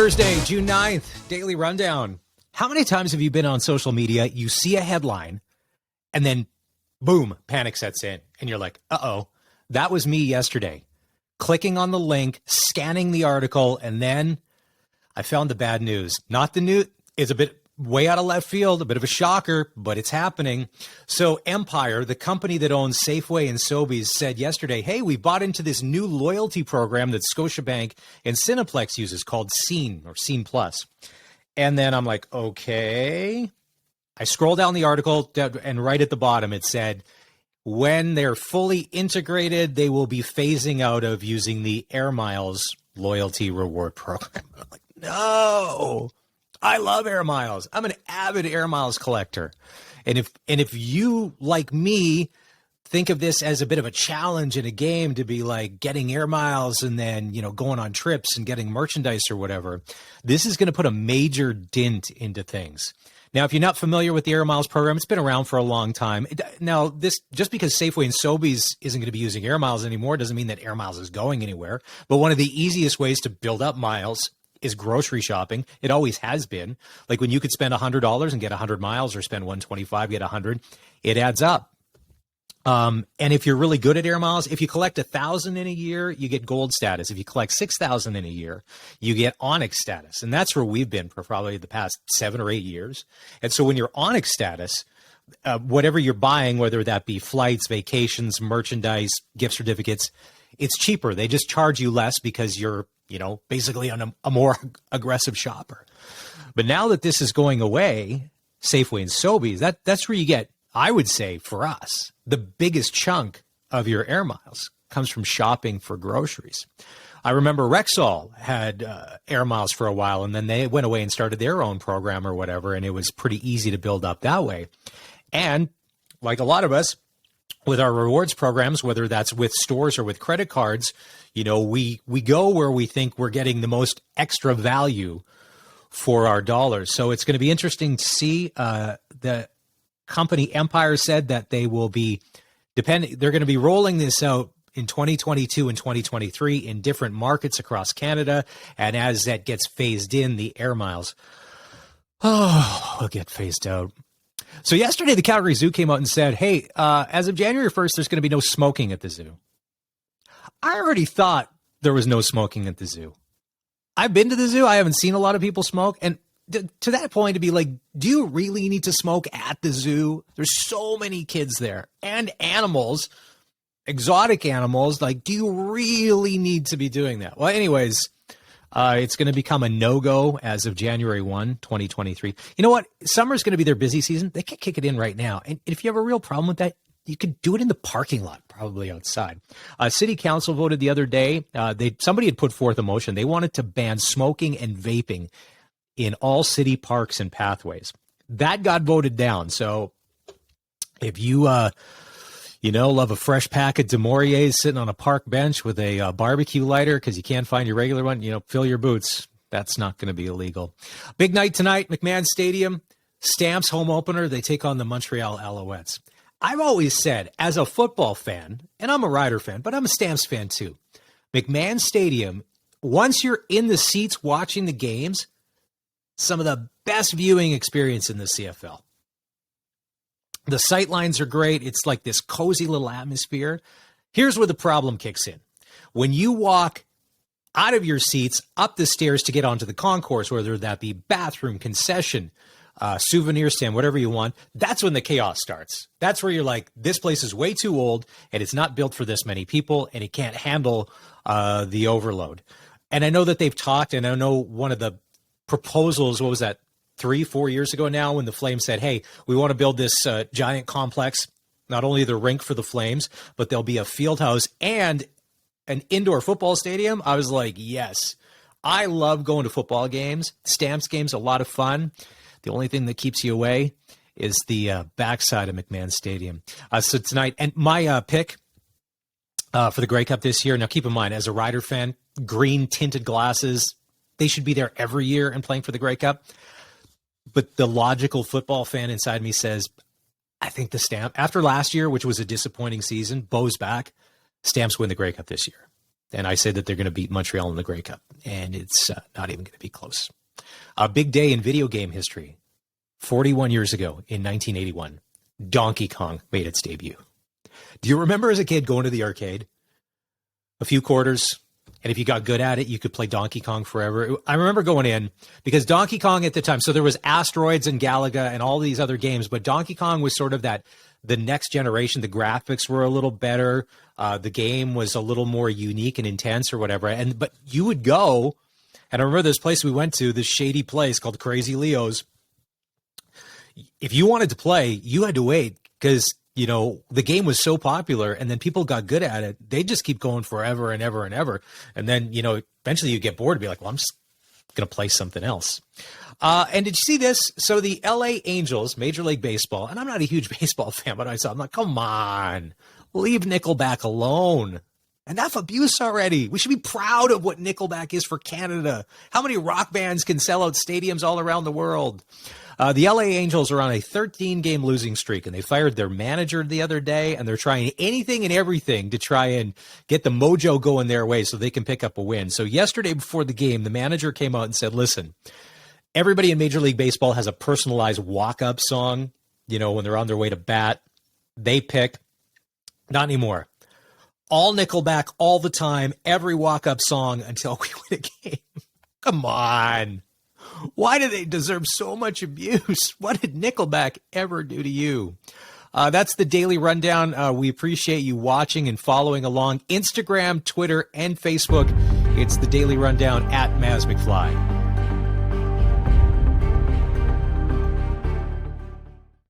Thursday, June 9th, Daily Rundown. How many times have you been on social media, you see a headline, and then, boom, panic sets in, and you're like, uh-oh, that was me yesterday. Clicking on the link, scanning the article, and then I found the bad news. Not the news, it's a bit way out of left field, a bit of a shocker, but it's happening. So Empire, the company that owns Safeway and Sobeys, said yesterday, hey, we bought into this new loyalty program that Scotiabank and Cineplex uses called Scene or Scene Plus. And then I'm like, okay. I scroll down the article and right at the bottom it said, when they're fully integrated, they will be phasing out of using the Airmiles loyalty reward program. I'm like, no. I love Airmiles. I'm an avid Airmiles collector. And if you, like me, think of this as a bit of a challenge in a game to be like getting Airmiles and then, going on trips and getting merchandise or whatever, this is going to put a major dent into things. Now, if you're not familiar with the Airmiles program, it's been around for a long time. Now, this just because Safeway and Sobeys isn't going to be using Airmiles anymore doesn't mean that Airmiles is going anywhere. But one of the easiest ways to build up miles is grocery shopping. It always has been. Like when you could spend $100 and get 100 miles or spend $125, get 100, it adds up. And if you're really good at Airmiles, if you collect 1,000 in a year, you get gold status. If you collect 6,000 in a year, you get Onyx status. And that's where we've been for probably the past 7 or 8 years. And so when you're Onyx status, whatever you're buying, whether that be flights, vacations, merchandise, gift certificates, it's cheaper. They just charge you less because you're basically on a more aggressive shopper. But now that this is going away, Safeway and Sobeys, that's where you get, I would say for us, the biggest chunk of your Airmiles comes from shopping for groceries. I remember Rexall had Airmiles for a while, and then they went away and started their own program or whatever, and it was pretty easy to build up that way. And like a lot of us, with our rewards programs, whether that's with stores or with credit cards, we go where we think we're getting the most extra value for our dollars. So it's going to be interesting to see. The company Empire said that they will be they're going to be rolling this out in 2022 and 2023 in different markets across Canada. And as that gets phased in, the Airmiles, will get phased out. So yesterday, the Calgary Zoo came out and said, hey, as of January 1st, there's going to be no smoking at the zoo. I already thought there was no smoking at the zoo. I've been to the zoo. I haven't seen a lot of people smoke. And to that point, to be like, do you really need to smoke at the zoo? There's so many kids there and animals, exotic animals. Like, do you really need to be doing that? Well, anyways, it's going to become a no-go as of January 1, 2023. You know what? Summer's going to be their busy season. They can kick it in right now. And if you have a real problem with that, you could do it in the parking lot, probably outside. City Council voted the other day. Somebody had put forth a motion. They wanted to ban smoking and vaping in all city parks and pathways. That got voted down. So if you, love a fresh pack of DeMauriers sitting on a park bench with a barbecue lighter because you can't find your regular one, fill your boots. That's not going to be illegal. Big night tonight, McMahon Stadium. Stamps home opener. They take on the Montreal Alouettes. I've always said, as a football fan, and I'm a Rider fan, but I'm a Stamps fan too, McMahon Stadium, once you're in the seats watching the games, some of the best viewing experience in the CFL. The sight lines are great. It's like this cozy little atmosphere. Here's where the problem kicks in. When you walk out of your seats, up the stairs to get onto the concourse, whether that be bathroom, concession, souvenir stand, whatever you want, that's when the chaos starts. That's where you're like, this place is way too old and it's not built for this many people and it can't handle the overload. And I know that they've talked, and I know one of the proposals, what was that, 3-4 years ago now, when the Flames said, hey, we want to build this giant complex, not only the rink for the Flames, but there'll be a field house and an indoor football stadium. I was like, yes, I love going to football games. Stamps games, a lot of fun. The only thing that keeps you away is the backside of McMahon Stadium. So tonight, and my pick for the Grey Cup this year, now keep in mind, as a Rider fan, green tinted glasses, they should be there every year and playing for the Grey Cup. But the logical football fan inside me says, I think the Stamp, after last year, which was a disappointing season, Bo's back, Stamps win the Grey Cup this year. And I say that they're going to beat Montreal in the Grey Cup. And it's not even going to be close. A big day in video game history. 41 years ago in 1981, Donkey Kong made its debut. Do you remember as a kid going to the arcade? A few quarters, and if you got good at it, you could play Donkey Kong forever. I remember going in because Donkey Kong at the time, so there was Asteroids and Galaga and all these other games, but Donkey Kong was sort of the next generation. The graphics were a little better. The game was a little more unique and intense or whatever. But you would go, and I remember this place we went to, this shady place called Crazy Leo's. If you wanted to play, you had to wait because, the game was so popular and then people got good at it. They just keep going forever and ever and ever. And then, eventually you get bored and be like, well, I'm just going to play something else. And did you see this? So the LA Angels, Major League Baseball, and I'm not a huge baseball fan, but I'm like, come on, leave Nickelback alone. Enough abuse already. We should be proud of what Nickelback is for Canada. How many rock bands can sell out stadiums all around the world? The LA Angels are on a 13-game losing streak, and they fired their manager the other day, and they're trying anything and everything to try and get the mojo going their way so they can pick up a win. So yesterday before the game, the manager came out and said, listen, everybody in Major League Baseball has a personalized walk-up song, when they're on their way to bat. They pick. Not anymore. All Nickelback all the time, every walk-up song until we win a game. Come on. Why do they deserve so much abuse? What did Nickelback ever do to you? That's the Daily Rundown. We appreciate you watching and following along. Instagram, Twitter, and Facebook. It's the Daily Rundown at Maz McFly.